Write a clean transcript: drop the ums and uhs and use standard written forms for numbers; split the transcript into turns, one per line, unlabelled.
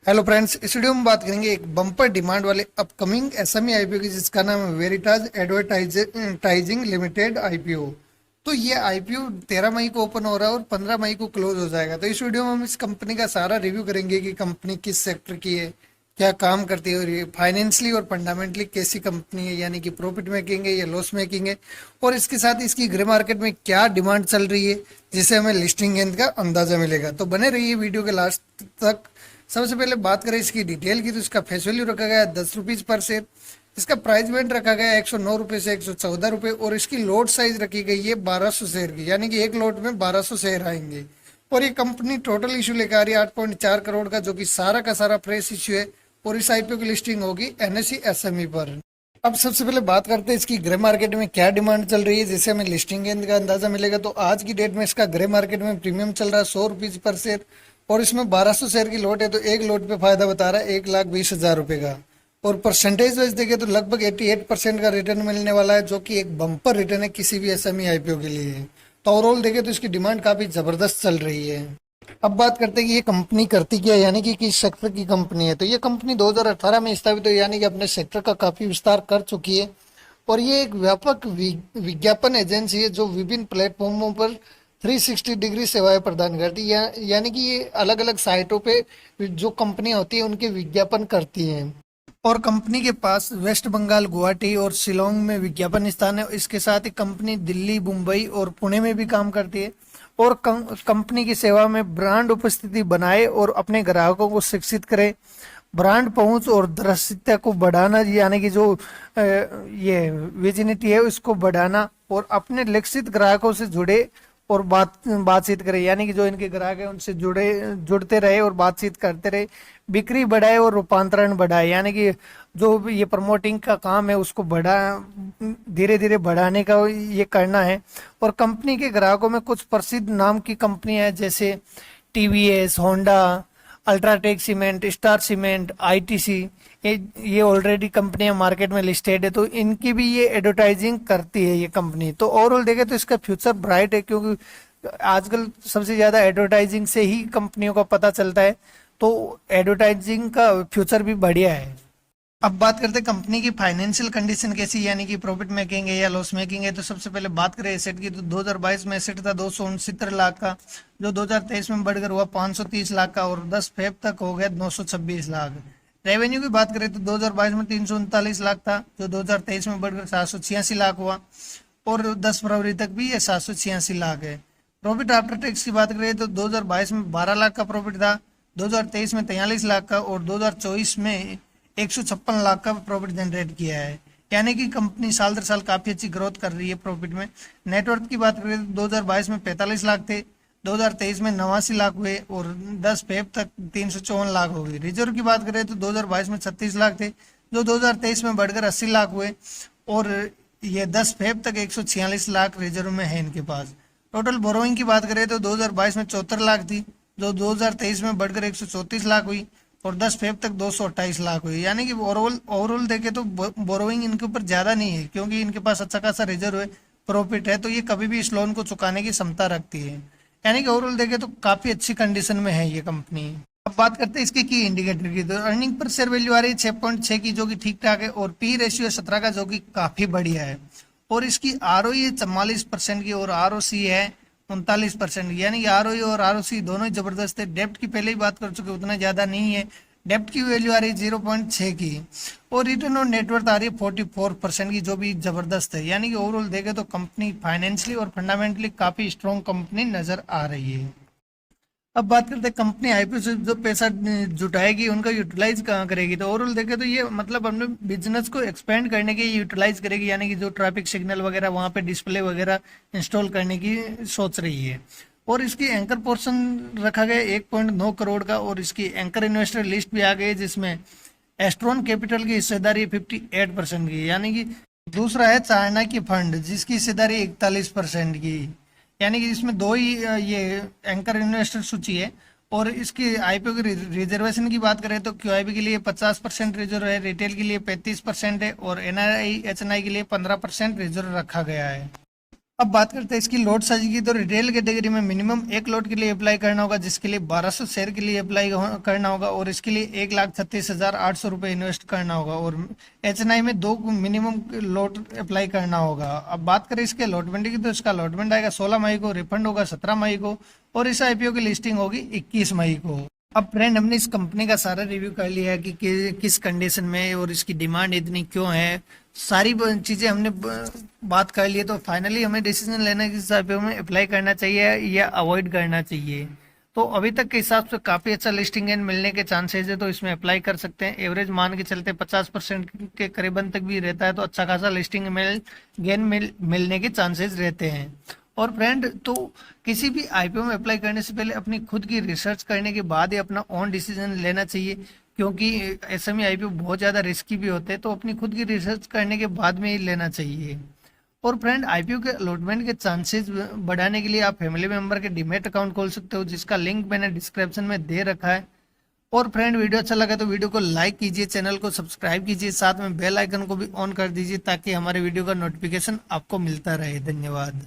Hello friends, इस video में बात करेंगे एक बम्पर डिमांड वाले अपकमिंग एसएमई आईपीओ की, जिसका नाम है वेरिटाज एडवर्टाइजिंग लिमिटेड आईपीओ। तो ये आईपीओ 13 मई को ओपन हो रहा है और 15 मई को क्लोज हो जाएगा। तो इस वीडियो में हम इस कंपनी का सारा रिव्यू करेंगे कि कंपनी किस सेक्टर की है, क्या काम करती है और ये फाइनेंशियली और फंडामेंटली कैसी कंपनी है, यानी कि प्रॉफिट मेकिंग है या लॉस मेकिंग है, और इसके साथ इसकी ग्रे मार्केट में क्या डिमांड चल रही है, जिससे हमें लिस्टिंग गेंद का अंदाजा मिलेगा। तो बने रहिए वीडियो के लास्ट तक। सबसे पहले बात करें इसकी डिटेल की, तो इसका फेस वैल्यू रखा गया है 10 रुपीज पर शेयर। इसका प्राइस बैंड रखा गया है 109 रुपये से 114 रुपये, और इसकी लोट साइज रखी गई है 1200 शेयर की, यानी कि एक लोट में 1200 शेयर आएंगे। और ये कंपनी टोटल इशू लेकर आ रही है 8.4 करोड़ का, जो कि सारा का सारा फ्रेश इशू है। और इस आईपीओ की लिस्टिंग होगी एनएसई एसएमई पर। अब सबसे पहले बात करते हैं इसकी ग्रे मार्केट में क्या डिमांड चल रही है, जिससे हमें लिस्टिंग गेंद का अंदाजा मिलेगा। तो आज की डेट में इसका ग्रे मार्केट में प्रीमियम चल रहा है 100 रुपीज पर शेयर, और इसमें 1200 शेयर की लोट है। तो एक लोट पे फायदा बता रहा है 1,20,000 रुपए का। और परसेंटेज वाइज देखें तो लगभग 88% का रिटर्न मिलने वाला है, जो कि एक बम्पर रिटर्न है किसी भी एसएमई आईपीओ के लिए। तो ओवरऑल देखें तो इसकी डिमांड काफी जबरदस्त चल रही है। अब बात करते हैं कि ये कंपनी करती क्या है, यानी कि किस सेक्टर की कंपनी है। तो ये कंपनी 2018 में स्थापित हुई, यानी कि अपने सेक्टर का काफी विस्तार कर चुकी है। और ये एक व्यापक विज्ञापन एजेंसी है, जो विभिन्न प्लेटफॉर्मों पर 360 डिग्री सेवाएं प्रदान करती है। यानी कि ये अलग अलग साइटों पे जो कंपनियां होती है उनके विज्ञापन करती हैं। और कंपनी के पास वेस्ट बंगाल, गुवाहाटी और शिलोंग में विज्ञापन स्थान है। इसके साथ ही कंपनी दिल्ली, मुंबई और पुणे में भी काम करती है। और कंपनी की सेवा में ब्रांड उपस्थिति बनाए और अपने ग्राहकों को शिक्षित करे, ब्रांड पहुंच और दृश्यता को बढ़ाना, यानी कि जो ये विजिबिलिटी है उसको बढ़ाना, और अपने लक्षित ग्राहकों से जुड़े और बातचीत करे, यानी कि जो इनके ग्राहक है उनसे जुड़ते रहे और बातचीत करते रहे, बिक्री बढ़ाए और रूपांतरण बढ़ाए, यानी कि जो ये प्रमोटिंग का काम है उसको धीरे धीरे बढ़ाने का ये करना है। और कंपनी के ग्राहकों में कुछ प्रसिद्ध नाम की कंपनियां हैं, जैसे TVS, Honda, UltraTech cement, star cement, ITC. ये ऑलरेडी कंपनियां मार्केट में लिस्टेड है, तो इनकी भी ये एडवर्टाइजिंग करती है ये कंपनी। तो ओवरऑल देखें तो इसका फ्यूचर ब्राइट है, क्योंकि आजकल सबसे ज्यादा एडवर्टाइजिंग से ही कंपनियों का पता चलता है। तो एडवर्टाइजिंग का फ्यूचर भी बढ़िया है। अब बात करते हैं कंपनी की फाइनेंशियल कंडीशन कैसी, यानी कि प्रॉफिट मेकिंग है या लॉस मेकिंग है। तो सबसे पहले बात करें एसेट की, तो 2022 में एसेट था 269 लाख का, जो 2023 में बढ़कर हुआ 530 लाख का, और 10 फेब तक हो गया 926 लाख। रेवेन्यू की बात करें तो 2022 में 339 लाख था, जो 2023 में बढ़कर 786 लाख हुआ, और 10 फरवरी तक भी ये 786 लाख है। प्रॉफिट आफ्टर टैक्स की बात करें तो 2022 में 12 लाख का प्रॉफिट था, 2023 में 43 लाख का, और 2024 में 156 लाख का प्रॉफिट जनरेट किया है। यानी कि कंपनी साल दर साल काफी अच्छी ग्रोथ कर रही है प्रॉफिट में। नेटवर्थ की बात करें तो 2022 में 45 लाख थे, 2023 में 89 लाख हुए, और 10 फेब तक 354 लाख हो गई। रिजर्व की बात करें तो 2022 में 36 लाख थे, जो 2023 में बढ़कर 80 लाख हुए, और ये 10 फेब तक 146 लाख रिजर्व में है इनके पास। टोटल बोरोइंग की बात करें तो 2022 में 74 लाख थी, जो 2023 में बढ़कर 134 लाख हुई, और 10 फेब तक 228 लाख हुई। यानी कि ओवरऑल देखे तो बोरोइंग इनके ऊपर ज्यादा नहीं है, क्योंकि इनके पास अच्छा खासा रिजर्व है, प्रॉफिट है, तो ये कभी भी इस लोन को चुकाने की क्षमता रखती है। यानी कि ओवरऑल देखे तो काफी अच्छी कंडीशन में है ये कंपनी। अब बात करते हैं इसके की इंडिकेटर की, तो अर्निंग पर शेयर वैल्यू आ रही है 6.6 की, जो कि ठीक ठाक है, और पी रेशियो 17 का, जो कि काफी बढ़िया है। और इसकी आरओई है 44% की, और आरओसी है 39%, यानी कि आरओई और आरओसी दोनों ही जबरदस्त है। डेप्ट की पहले ही बात कर चुके, उतना ज्यादा नहीं है। डेप्ट की वैल्यू आ रही है 0.6 की, और रिटर्न ऑन नेटवर्थ आ रही है 44% की, जो भी जबरदस्त है। यानी कि ओवरऑल देखे तो कंपनी फाइनेंशियली और फंडामेंटली काफी स्ट्रॉन्ग कंपनी नजर आ रही है। अब बात करते हैं कंपनी आईपीओ से जो पैसा जुटाएगी उनका यूटिलाइज कहाँ करेगी। तो ओवरऑल देखे तो ये मतलब अपने बिजनेस को एक्सपेंड करने के यूटिलाइज करेगी, यानी कि जो ट्रैफिक सिग्नल वगैरह वहाँ पे डिस्प्ले वगैरह इंस्टॉल करने की सोच रही है। और इसकी एंकर पोर्शन रखा गया 1.9 करोड़ का, और इसकी एंकर इन्वेस्टर लिस्ट भी आ गई, जिसमें एस्ट्रॉन कैपिटल की हिस्सेदारी 58% की, यानी कि दूसरा है चाइना की फंड, जिसकी हिस्सेदारी 41% की। यानी कि इसमें दो ही ये एंकर इन्वेस्टर सूची है। और इसकी आईपीओ की रिजर्वेशन की बात करें तो क्यूआईबी के लिए 50% रिजर्व है, रिटेल के लिए 35% है, और एनआरआई एचएनआई के लिए 15% रिजर्व रखा गया है। अब बात करते हैं इसकी लॉट साइज की। तो रिटेल कैटेगरी में मिनिमम एक लॉट के लिए अप्लाई करना होगा, जिसके लिए 1200 शेयर के लिए अप्लाई करना होगा और इसके लिए 1,36,800 रुपये इन्वेस्ट करना होगा। और HNI में 2 मिनिमम लॉट अप्लाई करना होगा। अब बात करें इसके अलॉटमेंट की, तो इसका अलॉटमेंट आएगा 16 मई को, रिफंड होगा 17 मई को और इस IPO की लिस्टिंग होगी 21 मई को। अब फ्रेंड हमने इस कंपनी का सारा रिव्यू कर लिया है कि किस कंडीशन में है और इसकी डिमांड इतनी क्यों है, सारी चीजें हमने बात कर ली है। तो फाइनली हमें डिसीजन लेना है कि इस IPO में अप्लाई करना चाहिए या अवॉइड करना चाहिए। तो अभी तक के हिसाब से काफी अच्छा लिस्टिंग गेन मिलने के चांसेस है, तो इसमें अप्लाई कर सकते हैं। एवरेज मान के चलते 50% के करीबन तक भी रहता है, तो अच्छा खासा लिस्टिंग गेन मिलने के चांसेस रहते हैं। और फ्रेंड, तो किसी भी IPO में अप्लाई करने से पहले अपनी खुद की रिसर्च करने के बाद ही अपना ओन डिसीजन लेना चाहिए, क्योंकि SME IPO बहुत ज़्यादा रिस्की भी होते हैं। तो अपनी खुद की रिसर्च करने के बाद में ही लेना चाहिए। और फ्रेंड, IPO के अलॉटमेंट के चांसेस बढ़ाने के लिए आप फैमिली मेंबर के डीमैट अकाउंट खोल सकते हो, जिसका लिंक मैंने डिस्क्रिप्शन में दे रखा है। और फ्रेंड, वीडियो अच्छा लगा तो वीडियो को लाइक कीजिए, चैनल को सब्सक्राइब कीजिए, साथ में बेल आइकन को भी ऑन कर दीजिए ताकि हमारे वीडियो का नोटिफिकेशन आपको मिलता रहे। धन्यवाद।